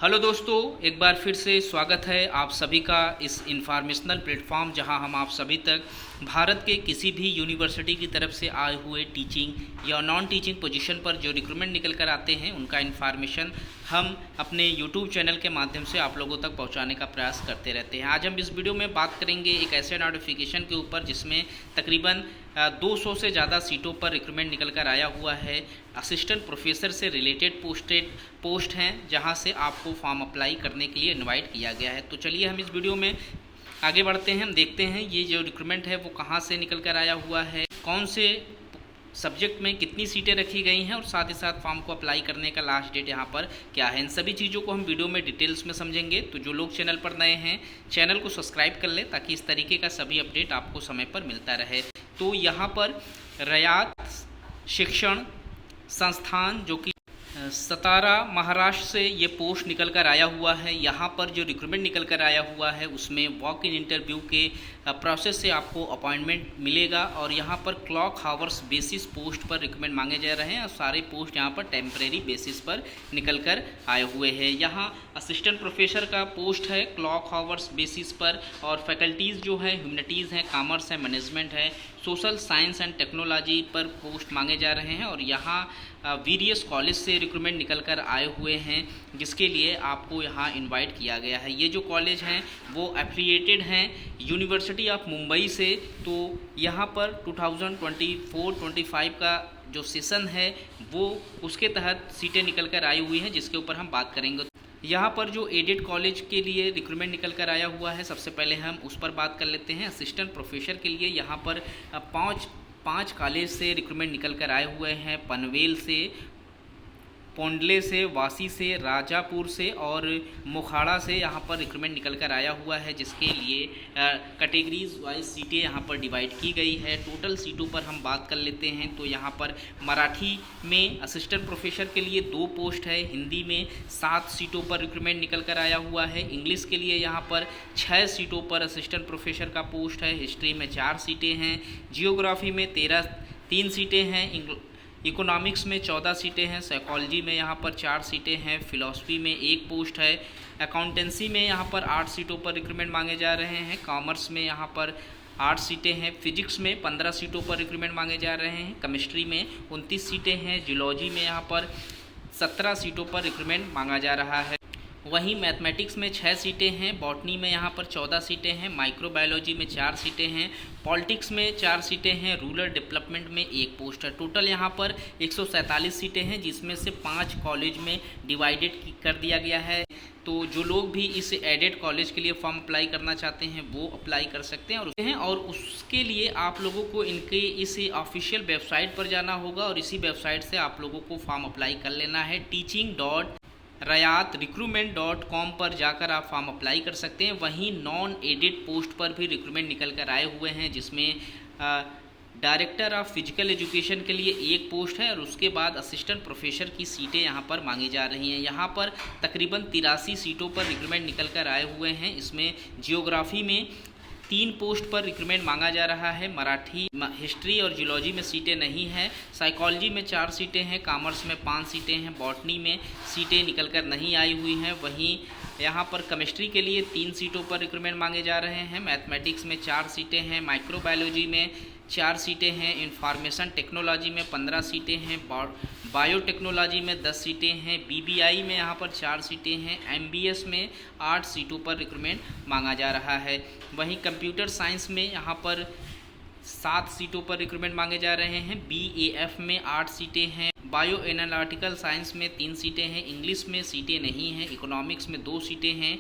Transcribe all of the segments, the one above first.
Hello दोस्तों, एक बार फिर से स्वागत है आप सभी का इस इंफॉर्मेशनल प्लेटफॉर्म जहां हम आप सभी तक भारत के किसी भी यूनिवर्सिटी की तरफ से आए हुए टीचिंग या नॉन टीचिंग पोजीशन पर जो रिक्रूटमेंट निकल कर आते हैं उनका इन्फॉर्मेशन हम अपने यूट्यूब चैनल के माध्यम से आप लोगों तक पहुंचाने का प्रयास करते रहते हैं। आज हम इस वीडियो में बात करेंगे एक ऐसे नोटिफिकेशन के ऊपर जिसमें तकरीबन 200 से ज़्यादा सीटों पर रिक्रूटमेंट निकल कर आया हुआ है। असिस्टेंट प्रोफेसर से रिलेटेड पोस्ट हैं जहां से आपको फॉर्म अप्लाई करने के लिए इनवाइट किया गया है। तो चलिए हम इस वीडियो में आगे बढ़ते हैं, हम देखते हैं ये जो रिक्रूटमेंट है वो कहां से निकल कर आया हुआ है, कौन से सब्जेक्ट में कितनी सीटें रखी गई हैं और साथ ही साथ फॉर्म को अप्लाई करने का लास्ट डेट यहाँ पर क्या है। इन सभी चीज़ों को हम वीडियो में डिटेल्स में समझेंगे। तो जो लोग चैनल पर नए हैं चैनल को सब्सक्राइब कर लें ताकि इस तरीके का सभी अपडेट आपको समय पर मिलता रहे। तो यहाँ पर रयात शिक्षण संस्थान जो कि सतारा महाराष्ट्र से ये पोस्ट निकल कर आया हुआ है। यहाँ पर जो रिक्रूटमेंट निकल कर आया हुआ है उसमें वॉक इन इंटरव्यू के प्रोसेस से आपको अपॉइंटमेंट मिलेगा और यहाँ पर क्लॉक हावर्स बेसिस पोस्ट पर रिक्रूटमेंट मांगे जा रहे हैं और सारे पोस्ट यहाँ पर टेम्परेरी बेसिस पर निकल कर आए हुए हैं। यहाँ असिस्टेंट प्रोफेसर का पोस्ट है क्लॉक हावर्स बेसिस पर और फैकल्टीज़ जो है ह्यूमैनिटीज़ हैं, कॉमर्स है, मैनेजमेंट है, सोशल साइंस एंड टेक्नोलॉजी पर पोस्ट मांगे जा रहे हैं और यहाँ वीरियस कॉलेज से रिक्रूटमेंट निकल कर आए हुए हैं जिसके लिए आपको यहाँ इनवाइट किया गया है। ये जो कॉलेज हैं वो एफिलिएटेड हैं यूनिवर्सिटी ऑफ मुंबई से। तो यहाँ पर 2024-25 का जो सेशन है वो उसके तहत सीटें निकल कर आई हुई हैं जिसके ऊपर हम बात करेंगे। यहाँ पर जो एडेड कॉलेज के लिए रिक्रूटमेंट निकल कर आया हुआ है सबसे पहले हम उस पर बात कर लेते हैं। असिस्टेंट प्रोफेसर के लिए यहाँ पर पाँच कॉलेज से रिक्रूटमेंट निकल कर आए हुए हैं। पनवेल से, पोंडले से, वासी से, राजापुर से और मोखाड़ा से यहाँ पर रिक्रूटमेंट निकल कर आया हुआ है जिसके लिए कैटेगरीज वाइज सीटें यहाँ पर डिवाइड की गई है। टोटल सीटों पर हम बात कर लेते हैं तो यहाँ पर मराठी में असिस्टेंट प्रोफेसर के लिए 2 पोस्ट है, हिंदी में 7 सीटों पर रिक्रूटमेंट निकल कर आया हुआ है, इंग्लिश के लिए यहाँ पर 6 सीटों पर असिस्टेंट प्रोफेसर का पोस्ट है, हिस्ट्री में 4 सीटें हैं, जियोग्राफी में 3 सीटें हैं, इकोनॉमिक्स में 14 सीटें हैं, साइकोलॉजी में यहाँ पर 4 सीटें हैं, फिलॉसफी में 1 पोस्ट है, अकाउंटेंसी में यहाँ पर 8 सीटों पर रिक्रूटमेंट मांगे जा रहे हैं, कॉमर्स में यहाँ पर 8 सीटें हैं, फिजिक्स में 15 सीटों पर रिक्रूटमेंट मांगे जा रहे हैं, केमिस्ट्री में 29 सीटें हैं, जियोलॉजी में यहाँ पर 17 सीटों पर रिक्रूटमेंट मांगा जा रहा है। वहीं मैथमेटिक्स में 6 सीटें हैं, बॉटनी में यहाँ पर 14 सीटें हैं, माइक्रोबायोलॉजी में 4 सीटें हैं, पॉलिटिक्स में 4 सीटें हैं, रूरल डेवलपमेंट में 1 पोस्ट है। टोटल यहाँ पर 147 सीटें हैं जिसमें से 5 कॉलेज में डिवाइडेड कर दिया गया है। तो जो लोग भी इस एडेड कॉलेज के लिए फॉर्म अप्लाई करना चाहते हैं वो अप्लाई कर सकते हैं और उसके लिए आप लोगों को इनके इस ऑफिशियल वेबसाइट पर जाना होगा और इसी वेबसाइट से आप लोगों को फॉर्म अप्लाई कर लेना है। teaching.rayatrecruitment.com पर जाकर आप फॉर्म अप्लाई कर सकते हैं। वहीं नॉन एडेड पोस्ट पर भी रिक्रूटमेंट निकल कर आए हुए हैं जिसमें डायरेक्टर ऑफ फिजिकल एजुकेशन के लिए 1 पोस्ट है और उसके बाद असिस्टेंट प्रोफेसर की सीटें यहाँ पर मांगी जा रही हैं। यहाँ पर तकरीबन 83 सीटों पर रिक्रूटमेंट निकल कर आए हुए हैं। इसमें जियोग्राफी में 3 पोस्ट पर रिक्रूटमेंट मांगा जा रहा है, मराठी, हिस्ट्री और जियोलॉजी में सीटें नहीं हैं, साइकोलॉजी में 4 सीटें हैं, कॉमर्स में 5 सीटें हैं, बॉटनी में सीटें निकल कर नहीं आई हुई हैं। वहीं यहाँ पर केमिस्ट्री के लिए 3 सीटों पर रिक्रूटमेंट मांगे जा रहे हैं, मैथमेटिक्स में 4 सीटें हैं, माइक्रोबायोलॉजी में 4 सीटें हैं, इंफॉर्मेशन टेक्नोलॉजी में 15 सीटें हैं, बायोटेक्नोलॉजी में 10 सीटें हैं, बीबीआई में यहाँ पर 4 सीटें हैं, एमबीएस में 8 सीटों पर रिक्रूटमेंट मांगा जा रहा है। वहीं कंप्यूटर साइंस में यहाँ पर 7 सीटों पर रिक्रूटमेंट मांगे जा रहे हैं, बीएएफ में 8 सीटें हैं, बायो एनालिटिकल साइंस में 3 सीटें हैं, इंग्लिश में सीटें नहीं हैं, इकोनॉमिक्स में 2 सीटें हैं,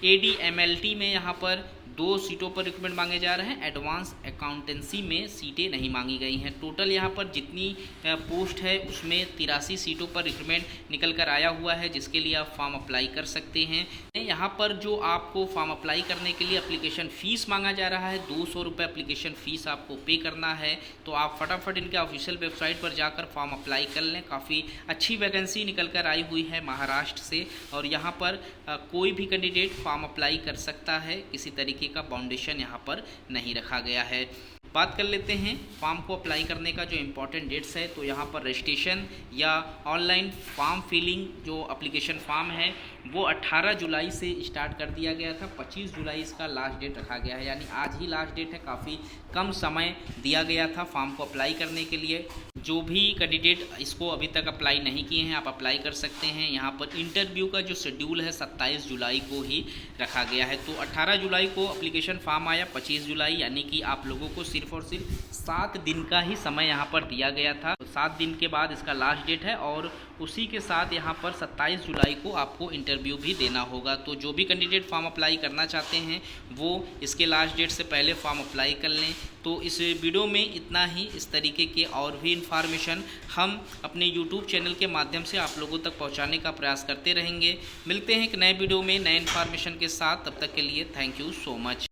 एडीएमएलटी में यहाँ पर 2 सीटों पर रिक्रूटमेंट मांगे जा रहे हैं, एडवांस अकाउंटेंसी में सीटें नहीं मांगी गई हैं। टोटल यहाँ पर जितनी पोस्ट है उसमें 83 सीटों पर रिक्रूटमेंट निकल कर आया हुआ है जिसके लिए आप फॉर्म अप्लाई कर सकते हैं। यहाँ पर जो आपको फॉर्म अप्लाई करने के लिए एप्लीकेशन फ़ीस मांगा जा रहा है, 200 रुपये एप्लीकेशन फ़ीस आपको पे करना है। तो आप फटाफट इनके ऑफिशियल वेबसाइट पर जाकर फॉर्म अप्लाई कर लें। काफ़ी अच्छी वैकेंसी निकल कर आई हुई है महाराष्ट्र से और यहाँ पर कोई भी कैंडिडेट फॉर्म अप्लाई कर सकता है, किसी तरीके का बाउंडेशन यहाँ पर नहीं रखा गया है। बात कर लेते हैं फॉर्म को अप्लाई करने का जो इम्पोर्टेंट डेट्स है। तो यहाँ पर रजिस्ट्रेशन या ऑनलाइन फॉर्म फिलिंग जो एप्लीकेशन फॉर्म है वो 18 जुलाई से स्टार्ट कर दिया गया था। 25 जुलाई इसका लास्ट डेट रखा गया है, यानी आज ही लास्ट डेट है। काफ़ी कम समय दिया गया था फॉर्म को अप्लाई करने के लिए। जो भी कैंडिडेट इसको अभी तक अप्लाई नहीं किए हैं, आप अप्लाई कर सकते हैं। यहाँ पर इंटरव्यू का जो शेड्यूल है 27 जुलाई को ही रखा गया है। तो 18 जुलाई को एप्लीकेशन फॉर्म आया, 25 जुलाई यानी कि आप लोगों को सिर्फ और सिर्फ 7 दिन का ही समय यहाँ पर दिया गया था। तो 7 दिन के बाद इसका लास्ट डेट है और उसी के साथ यहाँ पर 27 जुलाई को आपको इंटरव्यू भी देना होगा। तो जो भी कैंडिडेट फॉर्म अप्लाई करना चाहते हैं वो इसके लास्ट डेट से पहले फॉर्म अप्लाई कर लें। तो इस वीडियो में इतना ही। इस तरीके के और भी इन्फॉर्मेशन हम अपने यूट्यूब चैनल के माध्यम से आप लोगों तक पहुंचाने का प्रयास करते रहेंगे। मिलते हैं एक नए वीडियो में नए इन्फॉर्मेशन के साथ। तब तक के लिए थैंक यू सो मच।